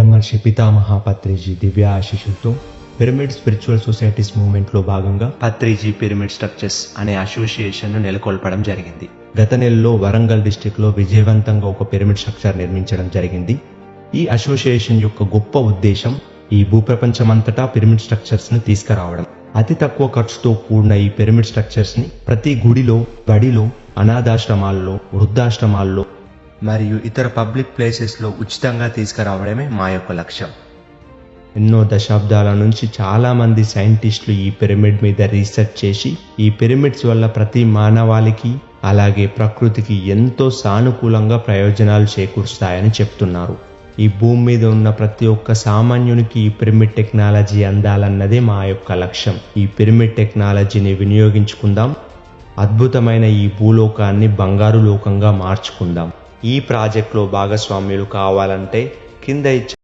బ్రహ్మర్షి పితామహ పత్రిజీ దివ్య ఆశీస్సులతో పిరమిడ్ స్పిరిచువల్ సొసైటీస్ మూవ్మెంట్లో భాగంగా పత్రిజీ పిరమిడ్ స్ట్రక్చర్స్ అనే అసోసియేషన్ను నెలకొల్పడం జరిగింది. గత నెలలో వరంగల్ డిస్టిక్లో విజయవంతంగా ఒక పిరమిడ్ స్ట్రక్చర్ నిర్మించడం జరిగింది. ఈ అసోసియేషన్ యొక్క గొప్ప ఉద్దేశం ఈ భూప్రపంచమంతటా పిరమిడ్ స్ట్రక్చర్స్ ని తీసుకురావడం. అతి తక్కువ ఖర్చుతో కూడిన ఈ పిరమిడ్ స్ట్రక్చర్స్ ని ప్రతి గుడిలో, బడిలో, అనాథాశ్రమాల్లో, వృద్ధాశ్రమాల్లో మరియు ఇతర పబ్లిక్ ప్లేసెస్లో ఉచితంగా తీసుకురావడమే మా యొక్క లక్ష్యం. ఎన్నో దశాబ్దాల నుంచి చాలా మంది సైంటిస్టులు ఈ పిరమిడ్ మీద రీసెర్చ్ చేసి ఈ పిరమిడ్స్ వల్ల ప్రతి మానవాళికి అలాగే ప్రకృతికి ఎంతో సానుకూలంగా ప్రయోజనాలు చేకూరుస్తాయని చెప్తున్నారు. ఈ భూమి మీద ఉన్న ప్రతి ఒక్క సామాన్యునికి ఈ పిరమిడ్ టెక్నాలజీ అందాలన్నదే మా యొక్క లక్ష్యం. ఈ పిరమిడ్ టెక్నాలజీని వినియోగించుకుందాం, అద్భుతమైన ఈ భూలోకాన్ని బంగారు లోకంగా మార్చుకుందాం. ఈ ప్రాజెక్టులో భాగస్వామ్యులు కావాలంటే కింద